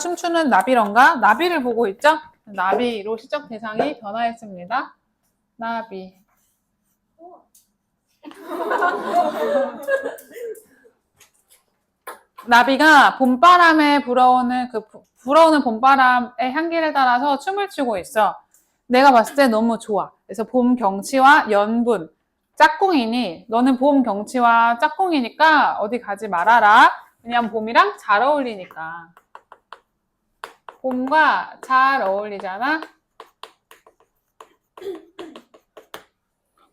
춤추는 나비런가? 나비를 보고 있죠? 나비로 시적 대상이 변화했습니다. 나비. 나비가 봄바람에 불어오는 봄바람의 향기를 따라서 춤을 추고 있어. 내가 봤을 때 너무 좋아. 그래서 봄 경치와 연분. 짝꿍이니 너는 봄 경치와 짝꿍이니까 어디 가지 말아라. 왜냐면 봄이랑 잘 어울리니까. 봄과 잘 어울리잖아.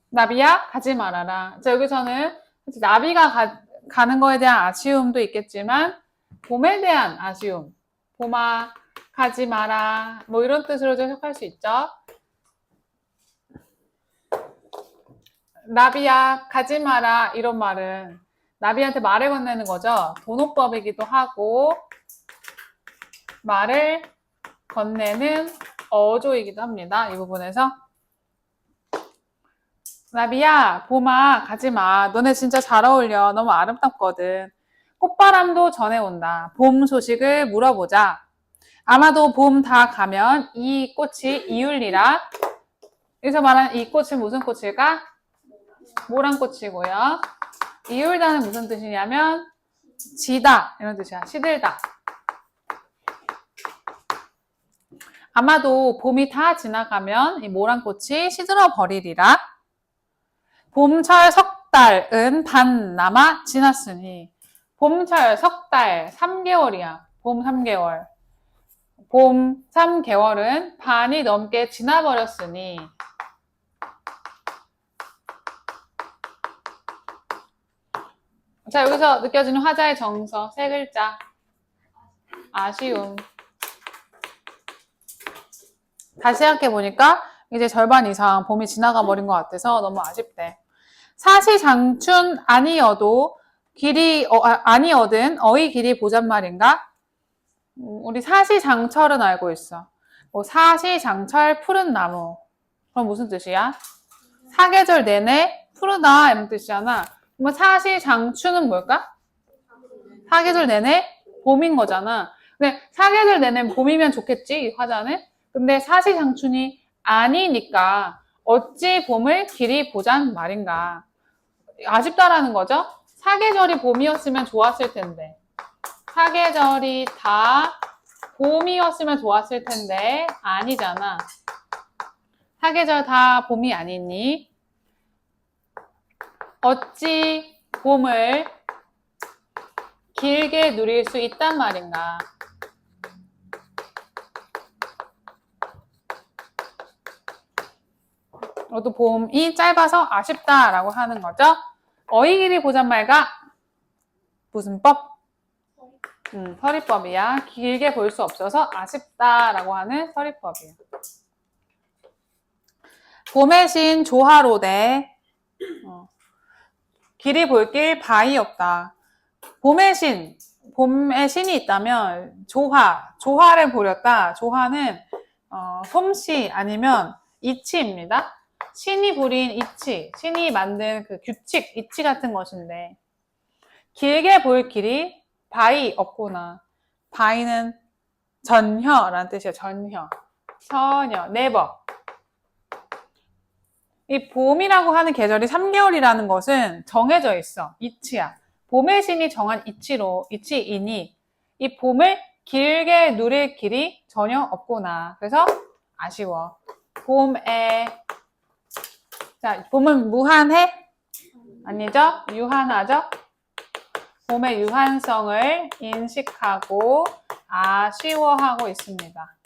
나비야 가지 말아라. 자, 여기서는 나비가 가는 거에 대한 아쉬움도 있겠지만 봄에 대한 아쉬움. 봄아 가지 마라. 뭐 이런 뜻으로도 해석할 수 있죠. 나비야 가지 마라 이런 말은 나비한테 말을 건네는 거죠. 돈호법이기도 하고 말을 건네는 어조이기도 합니다. 이 부분에서 나비야 봄아 가지마. 너네 진짜 잘 어울려. 너무 아름답거든. 꽃바람도 전해온다. 봄 소식을 물어보자. 아마도 봄 다 가면 이 꽃이 이울리라. 여기서 말하는 이 꽃은 무슨 꽃일까? 모란꽃이고요. 이울다는 무슨 뜻이냐면 지다 이런 뜻이야. 시들다. 아마도 봄이 다 지나가면 이 모란꽃이 시들어 버리리라. 봄철 석 달은 반 남아 지났으니. 봄철 석 달 3개월이야. 봄 3개월. 봄 3개월은 반이 넘게 지나버렸으니. 자, 여기서 느껴지는 화자의 정서 세 글자. 아쉬움. 다시 생각해보니까 이제 절반 이상 봄이 지나가 버린 것 같아서 너무 아쉽대. 사시장춘 아니어도 아니어든 어이 길이 보잔 말인가? 우리 사시장철은 알고 있어. 뭐 사시장철 푸른 나무. 그럼 무슨 뜻이야? 사계절 내내 푸르다 이런 뜻이잖아. 그럼 사시장춘은 뭘까? 사계절 내내 봄인 거잖아. 근데 사계절 내내 봄이면 좋겠지, 이 화자는. 근데 사시장춘이 아니니까 어찌 봄을 길이 보잔 말인가. 아쉽다라는 거죠. 사계절이 봄이었으면 좋았을 텐데. 사계절이 다 봄이었으면 좋았을 텐데 아니잖아. 사계절 다 봄이 아니니 어찌 봄을 길게 누릴 수 있단 말인가. 또 봄이 짧아서 아쉽다라고 하는 거죠. 어이 길이 보잔 말가 무슨 법? 서리법이야. 길게 볼 수 없어서 아쉽다라고 하는 서리법이야. 봄의 신 조화로되 길이 볼 길 바위 없다. 봄의 신이 있다면 조화를 보렸다. 조화는 솜씨 아니면 이치입니다. 신이 부린 이치, 신이 만든 그 규칙, 이치 같은 것인데 길게 볼 길이 바위 없구나. 바위는 전혀라는 뜻이에요. 전혀, never. 이 봄이라고 하는 계절이 3개월이라는 것은 정해져 있어. 이치야. 봄의 신이 정한 이치이니 이 봄을 길게 누릴 길이 전혀 없구나. 그래서 아쉬워. 자, 봄은 무한해? 아니죠? 유한하죠? 봄의 유한성을 인식하고 아쉬워하고 있습니다.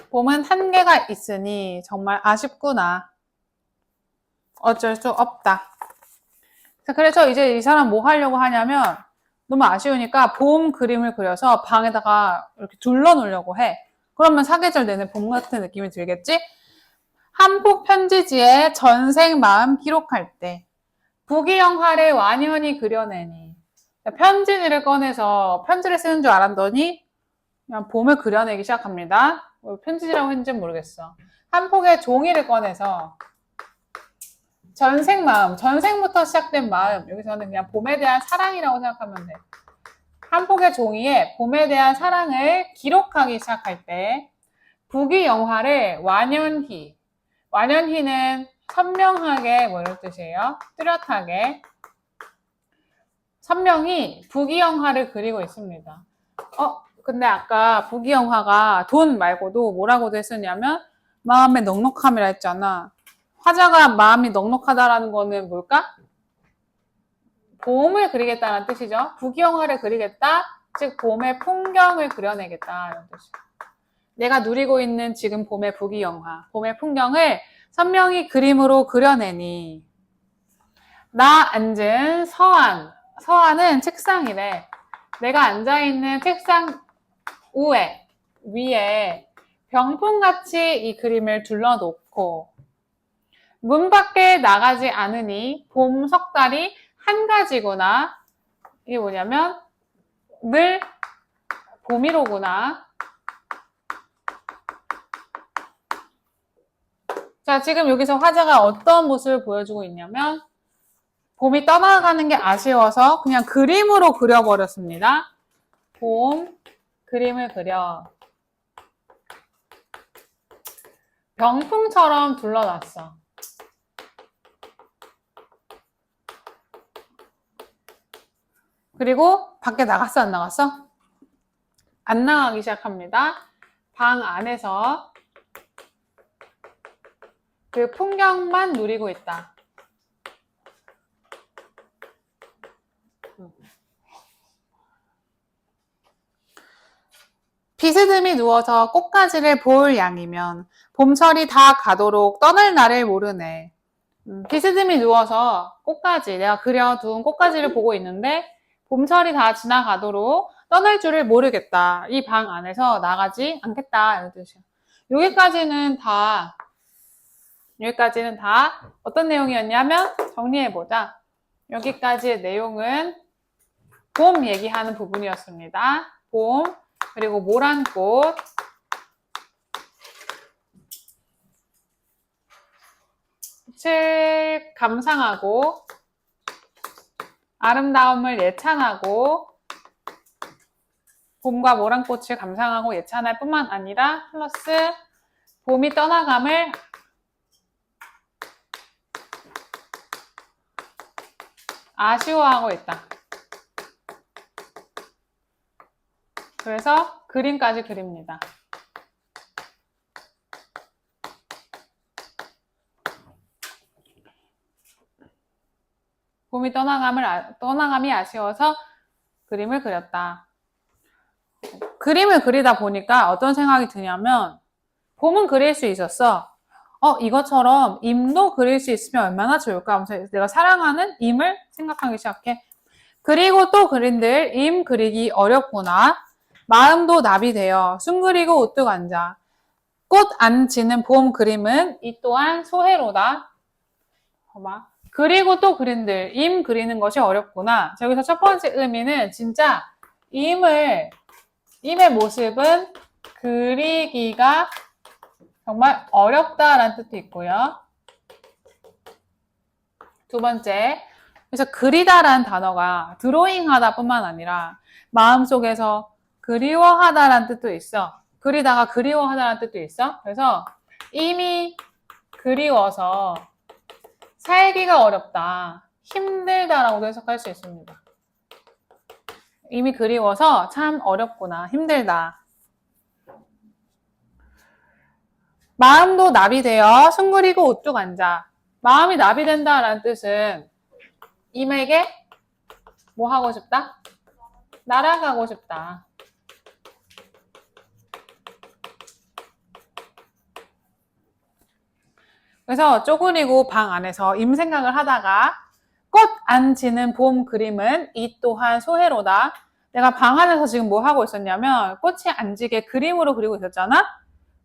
봄은 한계가 있으니 정말 아쉽구나. 어쩔 수 없다. 그래서 이제 이 사람 뭐 하려고 하냐면 너무 아쉬우니까 봄 그림을 그려서 방에다가 이렇게 둘러놓으려고 해. 그러면 사계절 내내 봄 같은 느낌이 들겠지? 한폭 편지지에 전생 마음 기록할 때 부귀영화를 완연히 그려내니. 편지지를 꺼내서 편지를 쓰는 줄 알았더니 그냥 봄을 그려내기 시작합니다. 편지지라고 했는지는 모르겠어. 한 폭의 종이를 꺼내서 전생 마음, 전생부터 시작된 마음. 여기서는 그냥 봄에 대한 사랑이라고 생각하면 돼. 한 폭의 종이에 봄에 대한 사랑을 기록하기 시작할 때 부귀영화를 완연히, 완연히는 선명하게 뭐 이런 뜻이에요. 뚜렷하게. 선명히 부귀영화를 그리고 있습니다. 근데 아까 부귀영화가 돈 말고도 뭐라고도 했었냐면 마음의 넉넉함이라 했잖아. 화자가 마음이 넉넉하다라는 거는 뭘까? 봄을 그리겠다는 뜻이죠. 부귀영화를 그리겠다. 즉 봄의 풍경을 그려내겠다 이런 뜻이에요. 내가 누리고 있는 지금 봄의 부귀영화, 봄의 풍경을 선명히 그림으로 그려내니 나 앉은 서안, 서안은 책상이래. 내가 앉아있는 책상 위에 병풍같이 이 그림을 둘러놓고 문 밖에 나가지 않으니 봄 석달이 한 가지구나. 이게 뭐냐면 늘 봄이로구나. 자, 지금 여기서 화자가 어떤 모습을 보여주고 있냐면 봄이 떠나가는 게 아쉬워서 그냥 그림으로 그려버렸습니다. 봄, 그림을 그려. 병풍처럼 둘러놨어. 그리고 밖에 나갔어, 안 나갔어? 안 나가기 시작합니다. 방 안에서 그 풍경만 누리고 있다. 비스듬히 누워서 꽃가지를 볼 양이면 봄철이 다 가도록 떠날 날을 모르네. 비스듬히 누워서 꽃가지, 내가 그려둔 꽃가지를 보고 있는데 봄철이 다 지나가도록 떠날 줄을 모르겠다. 이 방 안에서 나가지 않겠다. 이런 뜻이야. 여기까지는 다 어떤 내용이었냐면 정리해보자. 여기까지의 내용은 봄 얘기하는 부분이었습니다. 봄, 그리고 모란꽃, 꽃을 감상하고 아름다움을 예찬하고 봄과 모란꽃을 감상하고 예찬할 뿐만 아니라 플러스 봄이 떠나감을 아쉬워하고 있다. 그래서 그림까지 그립니다. 봄이 떠나감이 아쉬워서 그림을 그렸다. 그림을 그리다 보니까 어떤 생각이 드냐면 봄은 그릴 수 있었어. 이것처럼 임도 그릴 수 있으면 얼마나 좋을까 하면서 내가 사랑하는 임을 생각하기 시작해. 그리고 또 그린들 임 그리기 어렵구나. 마음도 납이 되어 숨 그리고 우뚝 앉아. 꽃 안 지는 봄 그림은 이 또한 소해로다. 봐봐. 그리고 또 그린들 임 그리는 것이 어렵구나. 자, 여기서 첫 번째 의미는 진짜 임의 모습은 그리기가 정말 어렵다라는 뜻도 있고요. 두 번째, 그래서 그리다라는 단어가 드로잉하다 뿐만 아니라 마음속에서 그리워하다라는 뜻도 있어. 그리다가 그리워하다라는 뜻도 있어. 그래서 이미 그리워서 살기가 어렵다, 힘들다라고도 해석할 수 있습니다. 이미 그리워서 참 어렵구나, 힘들다. 마음도 납이 되어 숨 그리고 우뚝 앉아. 마음이 납이 된다라는 뜻은 임에게 뭐 하고 싶다? 날아가고 싶다. 그래서 쪼그리고 방 안에서 임 생각을 하다가 꽃 안 지는 봄 그림은 이 또한 소해로다. 내가 방 안에서 지금 뭐 하고 있었냐면 꽃이 안 지게 그림으로 그리고 있었잖아?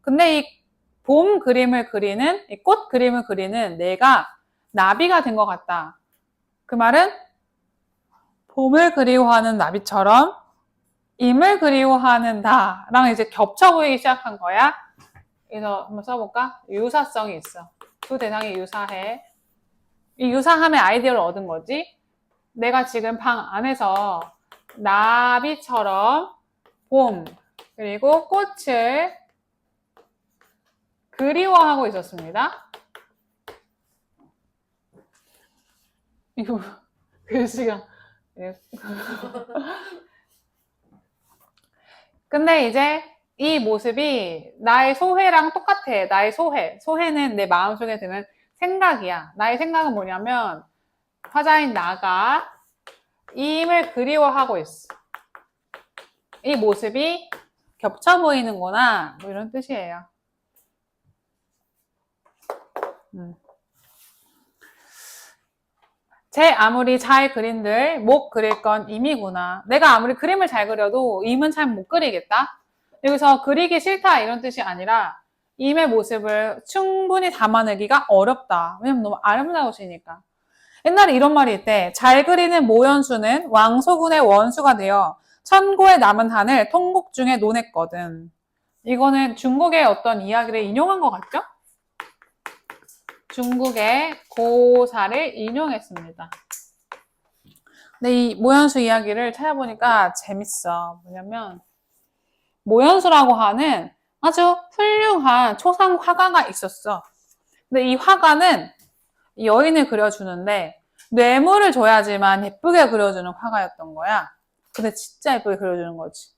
근데 이 봄 그림을 그리는, 이 꽃 그림을 그리는 내가 나비가 된 것 같다. 그 말은 봄을 그리워하는 나비처럼 임을 그리워하는 나랑 이제 겹쳐 보이기 시작한 거야. 그래서 한번 써볼까? 유사성이 있어. 두 대상이 유사해. 이 유사함의 아이디어를 얻은 거지. 내가 지금 방 안에서 나비처럼 봄, 그리고 꽃을 그리워하고 있었습니다. 이거 글씨가 근데 이제 이 모습이 나의 소회랑 똑같아. 나의 소회. 소회는 내 마음속에 드는 생각이야. 나의 생각은 뭐냐면 화자인 나가 임을 그리워하고 있어. 이 모습이 겹쳐 보이는구나. 뭐 이런 뜻이에요. 쟤 아무리 잘 그린들 못 그릴 건 임이구나. 내가 아무리 그림을 잘 그려도 임은 잘 못 그리겠다. 여기서 그리기 싫다 이런 뜻이 아니라 임의 모습을 충분히 담아내기가 어렵다. 왜냐면 너무 아름다우시니까. 옛날에 이런 말이 있대. 잘 그리는 모연수는 왕소군의 원수가 되어 천고에 남은 한을 통곡 중에 논했거든. 이거는 중국의 어떤 이야기를 인용한 것 같죠? 중국의 고사를 인용했습니다. 근데 이 모연수 이야기를 찾아보니까 재밌어. 뭐냐면 모연수라고 하는 아주 훌륭한 초상 화가가 있었어. 근데 이 화가는 여인을 그려주는데 뇌물을 줘야지만 예쁘게 그려주는 화가였던 거야. 근데 진짜 예쁘게 그려주는 거지.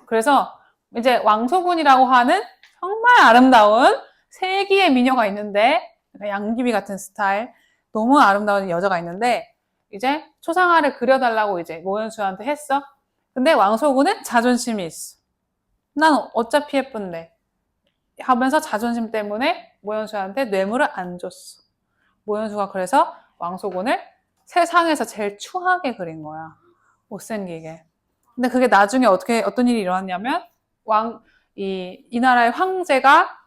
그래서 이제 왕소군이라고 하는 정말 아름다운 세기의 미녀가 있는데 양귀비 같은 스타일 너무 아름다운 여자가 있는데 이제 초상화를 그려달라고 이제 모연수한테 했어. 근데 왕소군은 자존심이 있어. 난 어차피 예쁜데 하면서 자존심 때문에 모연수한테 뇌물을 안 줬어. 모연수가 그래서 왕소군을 세상에서 제일 추하게 그린 거야. 못생기게. 근데 그게 나중에 어떤 일이 일어났냐면 이 나라의 황제가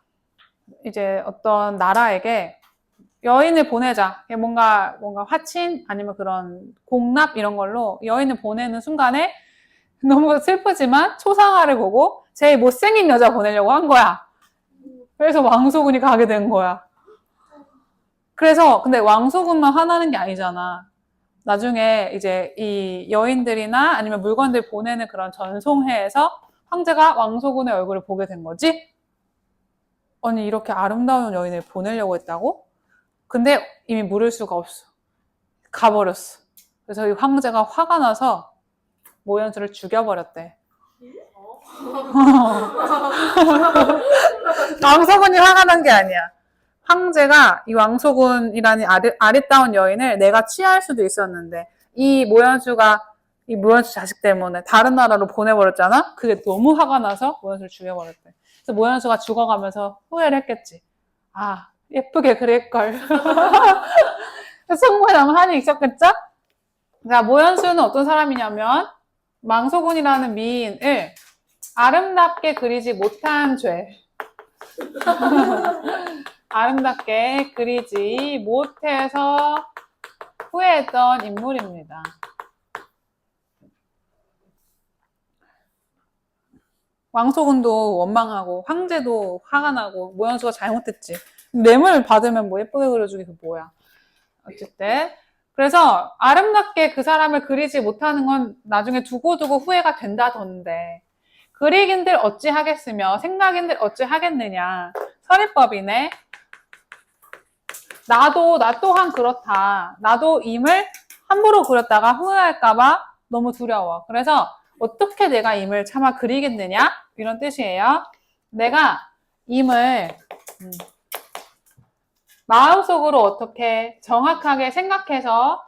이제 어떤 나라에게 여인을 보내자. 뭔가 화친 아니면 그런 공납 이런 걸로 여인을 보내는 순간에 너무 슬프지만 초상화를 보고 제일 못생긴 여자 보내려고 한 거야. 그래서 왕소군이 가게 된 거야. 그래서 근데 왕소군만 화나는 게 아니잖아. 나중에 이제 이 여인들이나 아니면 물건들 보내는 그런 전송회에서 황제가 왕소군의 얼굴을 보게 된 거지? 아니 이렇게 아름다운 여인을 보내려고 했다고? 근데 이미 물을 수가 없어. 가버렸어. 그래서 이 황제가 화가 나서 모연수를 죽여버렸대. 왕소군이 화가 난 게 아니야. 황제가 이 왕소군이라는 아리따운 여인을 내가 취할 수도 있었는데 이 모연수 자식 때문에 다른 나라로 보내버렸잖아? 그게 너무 화가 나서 모연수를 죽여버렸대. 그래서 모연수가 죽어가면서 후회를 했겠지. 아, 예쁘게 그릴걸. 성모에 남은 한이 있었겠죠? 자, 모연수는 어떤 사람이냐면 왕소군이라는 미인을 아름답게 그리지 못한 죄. 아름답게 그리지 못해서 후회했던 인물입니다. 왕소군도 원망하고 황제도 화가 나고 모연수가 잘못했지. 뇌물 받으면 뭐 예쁘게 그려주기 그 뭐야. 어쨌든 그래서 아름답게 그 사람을 그리지 못하는 건 나중에 두고두고 후회가 된다던데 그리긴들 어찌 하겠으며 생각인들 어찌 하겠느냐. 서리법이네. 나 또한 그렇다. 나도 임을 함부로 그렸다가 후회할까봐 너무 두려워. 그래서 어떻게 내가 임을 차마 그리겠느냐? 이런 뜻이에요. 내가 임을 마음속으로 어떻게 정확하게 생각해서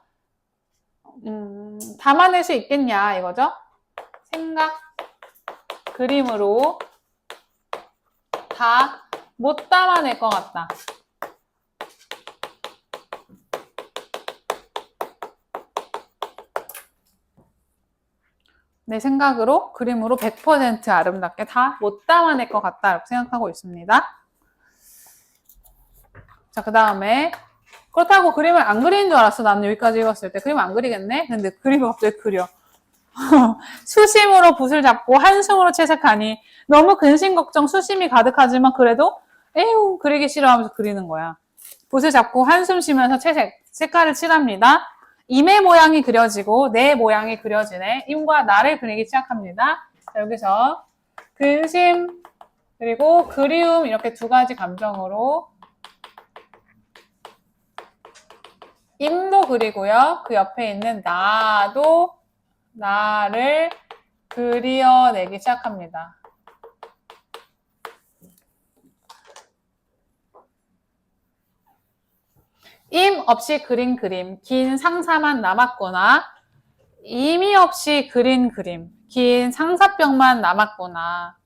담아낼 수 있겠냐 이거죠. 생각, 그림으로 다 못 담아낼 것 같다. 내 생각으로 그림으로 100% 아름답게 다 못 담아낼 것 같다 이렇게 생각하고 있습니다. 자, 그 다음에 그렇다고 그림을 안 그리는 줄 알았어. 나는 여기까지 읽었을 때 그림 안 그리겠네? 근데 그림을 갑자기 그려. 수심으로 붓을 잡고 한숨으로 채색하니 너무 근심 걱정 수심이 가득하지만 그래도 에휴 그리기 싫어하면서 그리는 거야. 붓을 잡고 한숨 쉬면서 색깔을 칠합니다. 임의 모양이 그려지고 내 모양이 그려지네. 임과 나를 그리기 시작합니다. 자, 여기서 근심 그리고 그리움 이렇게 두 가지 감정으로 임도 그리고요. 그 옆에 있는 나도 나를 그려내기 시작합니다. 임 없이 그린 그림, 긴 상사만 남았구나. 임이 없이 그린 그림, 긴 상사병만 남았구나.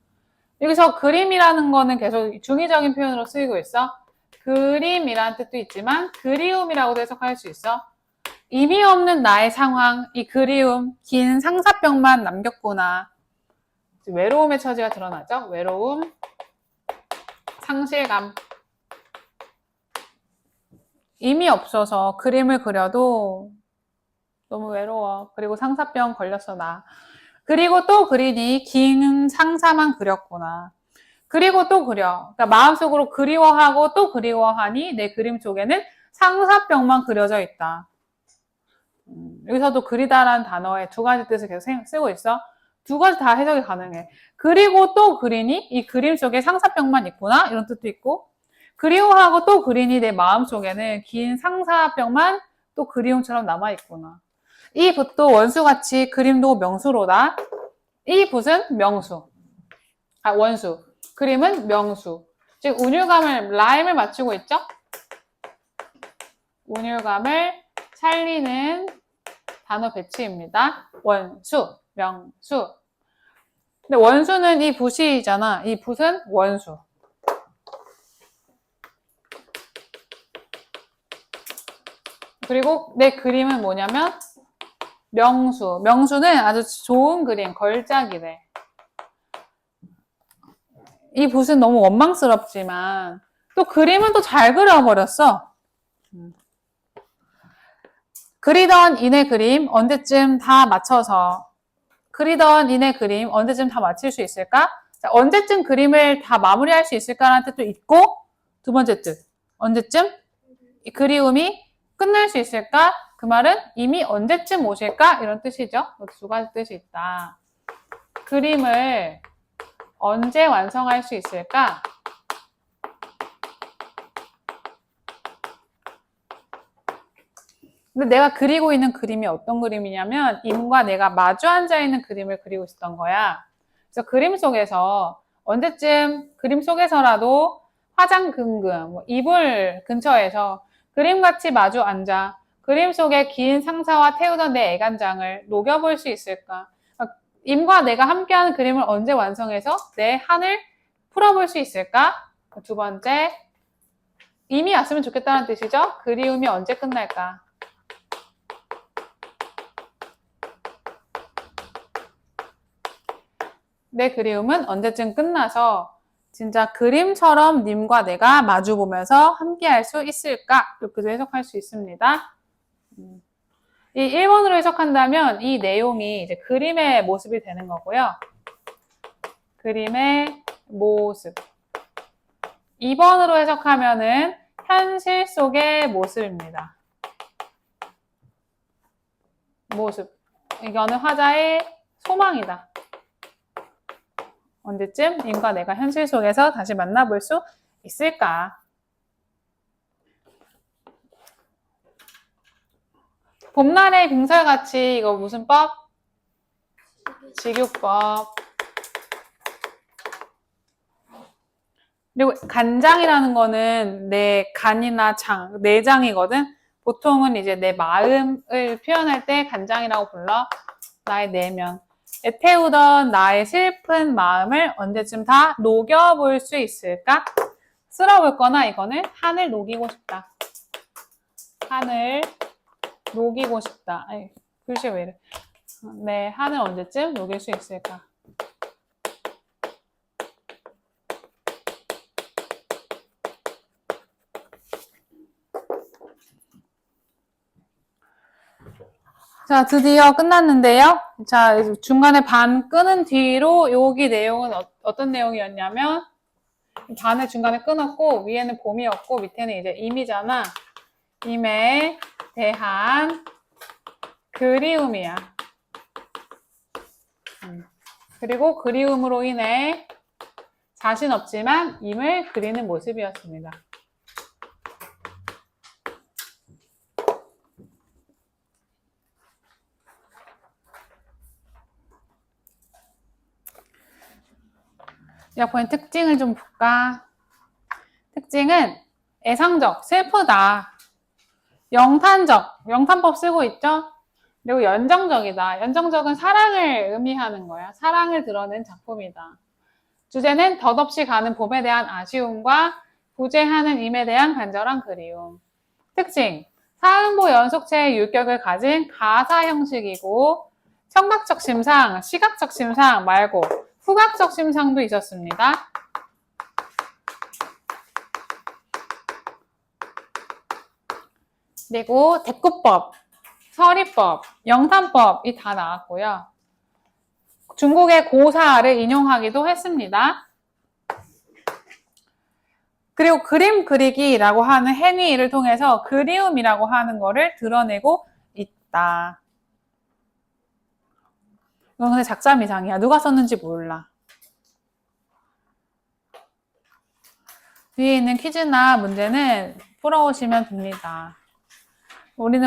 여기서 그림이라는 거는 계속 중의적인 표현으로 쓰이고 있어. 그림이라는 뜻도 있지만 그리움이라고도 해석할 수 있어. 의미 없는 나의 상황, 이 그리움, 긴 상사병만 남겼구나. 외로움의 처지가 드러나죠. 외로움, 상실감. 의미 없어서 그림을 그려도 너무 외로워. 그리고 상사병 걸렸어, 나. 그리고 또 그리니 긴 상사만 그렸구나. 그리고 또 그려. 그러니까 마음속으로 그리워하고 또 그리워하니 내 그림 속에는 상사병만 그려져 있다. 여기서도 그리다라는 단어에 두 가지 뜻을 계속 쓰고 있어. 두 가지 다 해석이 가능해. 그리고 또 그리니 이 그림 속에 상사병만 있구나 이런 뜻도 있고, 그리워하고 또 그리니 내 마음 속에는 긴 상사병만 또 그리움처럼 남아있구나. 이 붓도 원수같이 그림도 명수로다. 이 붓은 명수. 원수. 그림은 명수. 즉 운율감을 라임을 맞추고 있죠. 운율감을 살리는 단어 배치입니다. 원수, 명수. 근데 원수는 이 붓이잖아. 이 붓은 원수. 그리고 내 그림은 뭐냐면 명수. 명수는 아주 좋은 그림, 걸작이래. 이 붓은 너무 원망스럽지만 또 그림은 또 잘 그려버렸어. 그리던 이내 그림 언제쯤 다 맞춰서 그리던 이내 그림 언제쯤 다 마칠 수 있을까? 자, 언제쯤 그림을 다 마무리할 수 있을까라는 뜻도 있고, 두 번째 뜻 언제쯤 이 그리움이 끝날 수 있을까? 그 말은 이미 언제쯤 오실까? 이런 뜻이죠. 두 가지 뜻이 있다. 그림을 언제 완성할 수 있을까? 근데 내가 그리고 있는 그림이 어떤 그림이냐면 임과 내가 마주 앉아 있는 그림을 그리고 있었던 거야. 그래서 그림 속에서 언제쯤 그림 속에서라도 화장 금금, 이불 근처에서 그림같이 마주 앉아 그림 속에 긴 상사와 태우던 내 애간장을 녹여볼 수 있을까? 임과 내가 함께하는 그림을 언제 완성해서 내 한을 풀어볼 수 있을까? 두 번째, 임이 왔으면 좋겠다는 뜻이죠. 그리움이 언제 끝날까? 내 그리움은 언제쯤 끝나서 진짜 그림처럼 님과 내가 마주보면서 함께할 수 있을까? 이렇게도 해석할 수 있습니다. 이 1번으로 해석한다면 이 내용이 이제 그림의 모습이 되는 거고요. 그림의 모습. 2번으로 해석하면은 현실 속의 모습입니다. 모습. 이거는 화자의 소망이다. 언제쯤 님과 내가 현실 속에서 다시 만나볼 수 있을까? 봄날의 빙설같이 이거 무슨 법? 직유법. 그리고 간장이라는 거는 내 간이나 장, 내장이거든. 보통은 이제 내 마음을 표현할 때 간장이라고 불러. 나의 내면. 애태우던 나의 슬픈 마음을 언제쯤 다 녹여볼 수 있을까? 쓸어볼 거나 이거는 한을 녹이고 싶다. 한을 녹이고 싶다. 아이, 글씨 왜 이래. 네, 한을 언제쯤 녹일 수 있을까? 자, 드디어 끝났는데요. 자, 중간에 반 끄는 뒤로 여기 내용은 어떤 내용이었냐면 반을 중간에 끊었고 위에는 봄이었고 밑에는 이제 임이잖아. 임에 대한 그리움이야. 그리고 그리움으로 인해 자신 없지만 임을 그리는 모습이었습니다. 여러분 특징을 좀 볼까? 특징은 애상적, 슬프다. 영탄적, 영탄법 쓰고 있죠? 그리고 연정적이다. 연정적은 사랑을 의미하는 거야. 사랑을 드러낸 작품이다. 주제는 덧없이 가는 봄에 대한 아쉬움과 부재하는 임에 대한 간절한 그리움. 특징, 사음보 연속체의 율격을 가진 가사 형식이고 청각적 심상, 시각적 심상 말고 후각적 심상도 있었습니다. 그리고 대꾸법, 서리법, 영탄법이 다 나왔고요. 중국의 고사를 인용하기도 했습니다. 그리고 그림 그리기라고 하는 행위를 통해서 그리움이라고 하는 거를 드러내고 있다. 이건 근데 작자미상이야. 누가 썼는지 몰라. 뒤에 있는 퀴즈나 문제는 풀어오시면 됩니다. 우리는